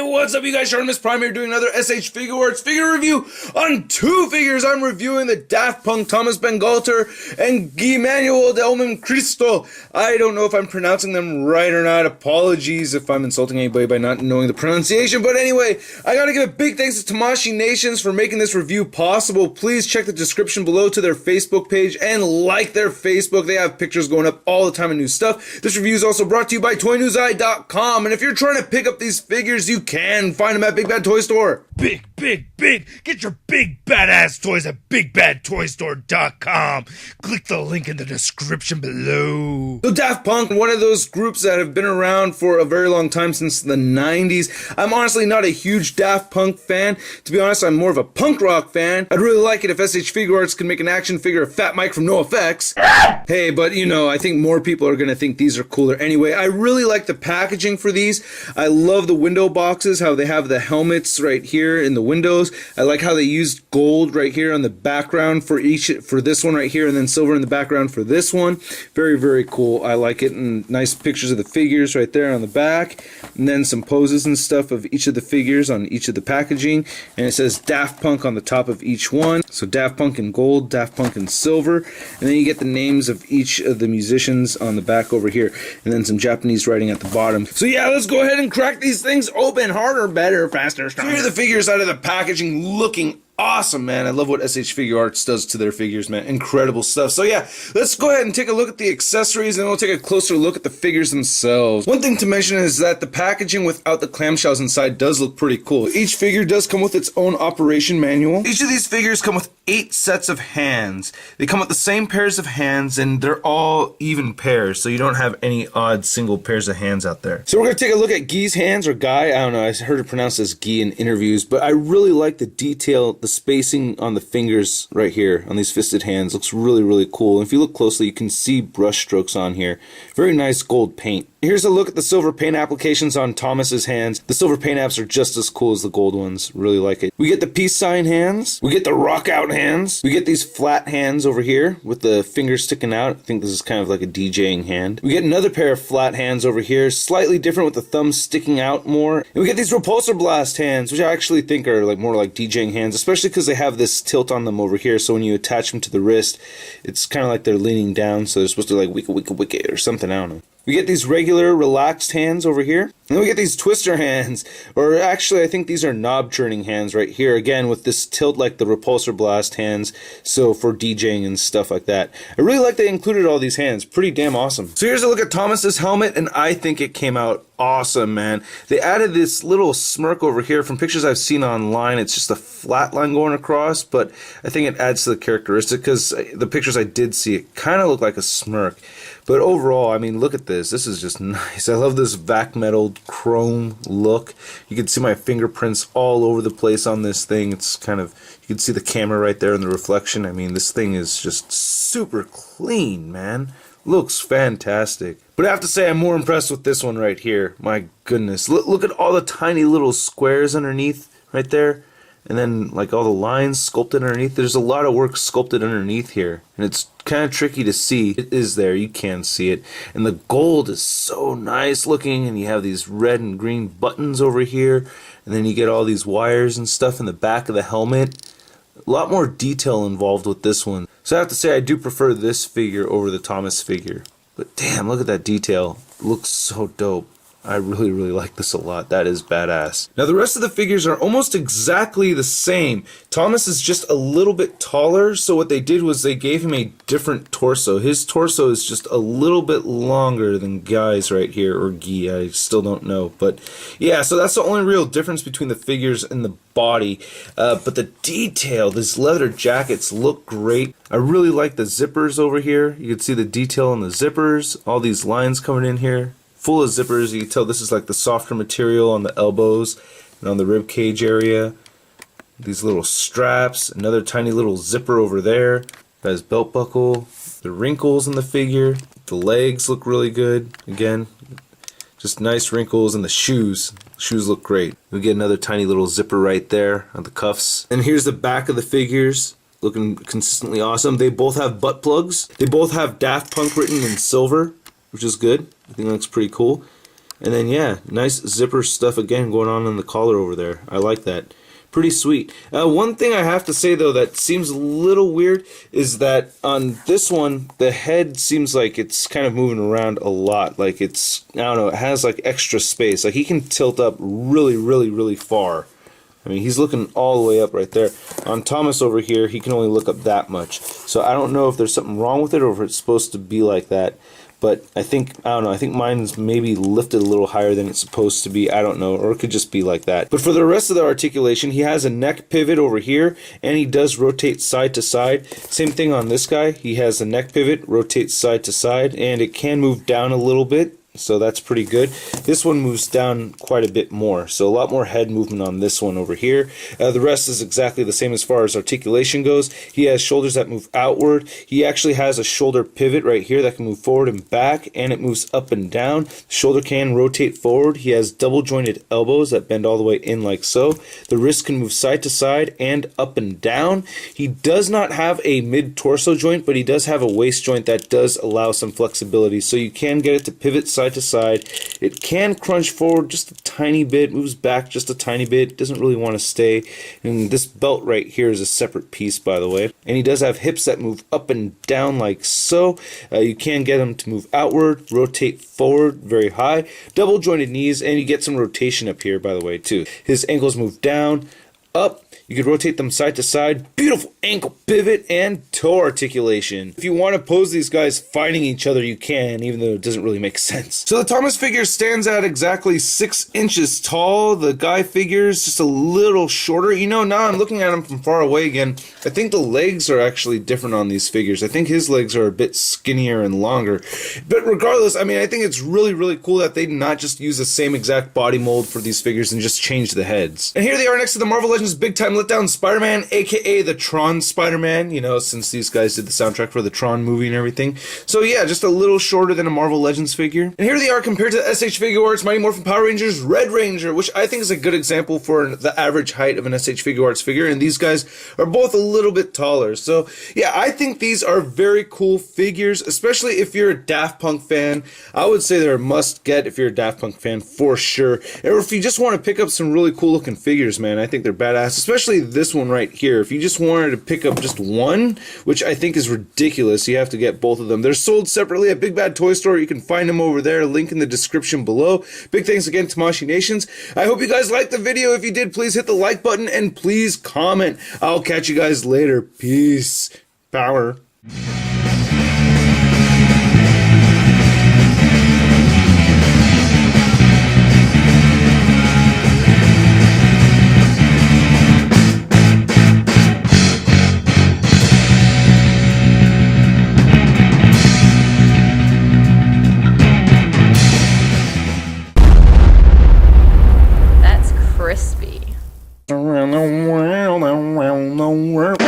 What's up, you guys? Miss Prime here doing another SH Figuarts figure review on two figures. I'm reviewing the Daft Punk Thomas Bangalter and Guy-Manuel de Homem-Christo. I don't know if I'm pronouncing them right or not. Apologies if I'm insulting anybody by not knowing the pronunciation. But anyway, I gotta give a big thanks to Tamashi Nations for making this review possible. Please check the description below to their Facebook page and like their Facebook. They have pictures going up all the time and new stuff. This review is also brought to you by ToyNewsEye.com. And if you're trying to pick up these figures, you can find them at Big Bad Toy Store. Big! Get your big badass toys at BigBadToyStore.com. Click the link in the description below. So Daft Punk, one of those groups that have been around for a very long time, since the 90s. I'm honestly not a huge Daft Punk fan. To be honest, I'm more of a punk rock fan. I'd really like it if SH Figuarts could make an action figure of Fat Mike from NoFX. Hey, but you know, I think more people are going to think these are cooler anyway. I really like the packaging for these. I love the window boxes, how they have the helmets right here in the windows. I like how they used gold right here on the background for this one right here, and then silver in the background for this one. Very, very cool. I like it. And nice pictures of the figures right there on the back, and then some poses and stuff of each of the figures on each of the packaging, and it says Daft Punk on the top of each one. So Daft Punk in gold, Daft Punk in silver, and then you get the names of each of the musicians on the back over here, and then some Japanese writing at the bottom. So yeah, let's go ahead and crack these things open. Harder, better, faster, stronger. So here are the figures out of the packaging, looking awesome, man. I love what SH Figuarts does to their figures, man. Incredible stuff. So yeah, let's go ahead and take a look at the accessories, and we'll take a closer look at the figures themselves. One thing to mention is that the packaging without the clamshells inside does look pretty cool. Each figure does come with its own operation manual. Each of these figures come with 8 sets of hands. They come with the same pairs of hands, and they're all even pairs, so you don't have any odd single pairs of hands out there. So we're going to take a look at Guy's hands, or Guy. I don't know, I heard it pronounced as Guy in interviews, but I really like the detail, the spacing on the fingers right here on these fisted hands. Looks really, really cool. And if you look closely, you can see brush strokes on here. Very nice gold paint. Here's a look at the silver paint applications on Thomas's hands. The silver paint apps are just as cool as the gold ones. Really like it. We get the peace sign hands. We get the rock out hands. We get these flat hands over here with the fingers sticking out. I think this is kind of like a DJing hand. We get another pair of flat hands over here, slightly different with the thumbs sticking out more. And we get these repulsor blast hands, which I actually think are like more like DJing hands, especially because they have this tilt on them over here. So when you attach them to the wrist, it's kind of like they're leaning down, so they're supposed to like wicka or something. I don't know. We get these regular relaxed hands over here. And then we get these twister hands, or actually I think these are knob turning hands right here, again with this tilt like the repulsor blast hands, so for DJing and stuff like that. I really like they included all these hands. Pretty damn awesome. So here's a look at Thomas's helmet, and I think it came out awesome, man. They added this little smirk over here. From pictures I've seen online, it's just a flat line going across, but I think it adds to the characteristic, because the pictures I did see, it kind of looked like a smirk. But overall, I mean, look at this. This is just nice. I love this vac metal chrome look. You can see my fingerprints all over the place on this thing. It's kind of, you can see the camera right there in the reflection. I mean, this thing is just super clean, man. Looks fantastic. But I have to say, I'm more impressed with this one right here. My goodness. Look at all the tiny little squares underneath right there. And then like all the lines sculpted underneath. There's a lot of work sculpted underneath here, and it's kind of tricky to see. It is there, you can see it. And the gold is so nice looking, and you have these red and green buttons over here, and then you get all these wires and stuff in the back of the helmet. A lot more detail involved with this one. So I have to say, I do prefer this figure over the Thomas figure. But damn, look at that detail. It looks so dope. I really, really like this a lot. That is badass. Now the rest of the figures are almost exactly the same. Thomas is just a little bit taller, so what they did was they gave him a different torso. His torso is just a little bit longer than Guy's right here, or Guy, I still don't know. But yeah, so that's the only real difference between the figures and the body. But the detail, these leather jackets look great. I really like the zippers over here. You can see the detail on the zippers, all these lines coming in here. Full of zippers. You can tell this is like the softer material on the elbows and on the rib cage area. These little straps, another tiny little zipper over there. Got his belt buckle, the wrinkles in the figure. The legs look really good. Again, just nice wrinkles, and the shoes. Shoes look great. We get another tiny little zipper right there on the cuffs. And here's the back of the figures. Looking consistently awesome. They both have butt plugs. They both have Daft Punk written in silver, which is good. I think that looks pretty cool. And then, yeah, nice zipper stuff again going on in the collar over there. I like that. Pretty sweet. One thing I have to say, though, that seems a little weird is that on this one, the head seems like it's kind of moving around a lot. Like it's, I don't know, it has like extra space. Like he can tilt up really, really, really far. I mean, he's looking all the way up right there. On Thomas over here, he can only look up that much. So I don't know if there's something wrong with it or if it's supposed to be like that. But I don't know, I think mine's maybe lifted a little higher than it's supposed to be. I don't know, or it could just be like that. But for the rest of the articulation, he has a neck pivot over here, and he does rotate side to side. Same thing on this guy. He has a neck pivot, rotates side to side, and it can move down a little bit. So that's pretty good. This one moves down quite a bit more. So a lot more head movement on this one over here. The rest is exactly the same as far as articulation goes. He has shoulders that move outward. He actually has a shoulder pivot right here that can move forward and back, and it moves up and down. The shoulder can rotate forward. He has double jointed elbows that bend all the way in like so. The wrist can move side to side and up and down. He does not have a mid-torso joint, but he does have a waist joint that does allow some flexibility. So you can get it to pivot side to side. It can crunch forward just a tiny bit, moves back just a tiny bit, doesn't really want to stay. And this belt right here is a separate piece, by the way. And he does have hips that move up and down like so. You can get him to move outward, rotate forward very high, double jointed knees, and you get some rotation up here, by the way, too. His ankles move down, up. You could rotate them side to side. Beautiful ankle pivot and toe articulation. If you want to pose these guys fighting each other, you can, even though it doesn't really make sense. So the Thomas figure stands at exactly 6 inches tall. The Guy figure is just a little shorter. You know, now I'm looking at him from far away again. I think the legs are actually different on these figures. I think his legs are a bit skinnier and longer. But regardless, I mean, I think it's really, really cool that they not just use the same exact body mold for these figures and just change the heads. And here they are next to the Marvel Legends Big Time Letdown Spider-Man, aka the Tron Spider-Man, you know, since these guys did the soundtrack for the Tron movie and everything. So yeah, just a little shorter than a Marvel Legends figure. And here they are compared to the SH Figuarts Mighty Morphin Power Rangers Red Ranger, which I think is a good example for the average height of an SH Figuarts figure, and these guys are both a little bit taller. So yeah, I think these are very cool figures, especially if you're a Daft Punk fan. I would say they're a must get if you're a Daft Punk fan for sure. Or if you just want to pick up some really cool looking figures, man, I think they're badass, especially this one right here. If you just wanted to pick up just one, which I think is ridiculous, you have to get both of them. They're sold separately at Big Bad Toy Store. You can find them over there, link in the description below. Big thanks again to Moshi Nations. I hope you guys liked the video. If you did, please hit the like button and please comment. I'll catch you guys later. Peace. Power. That's crispy. Around the world.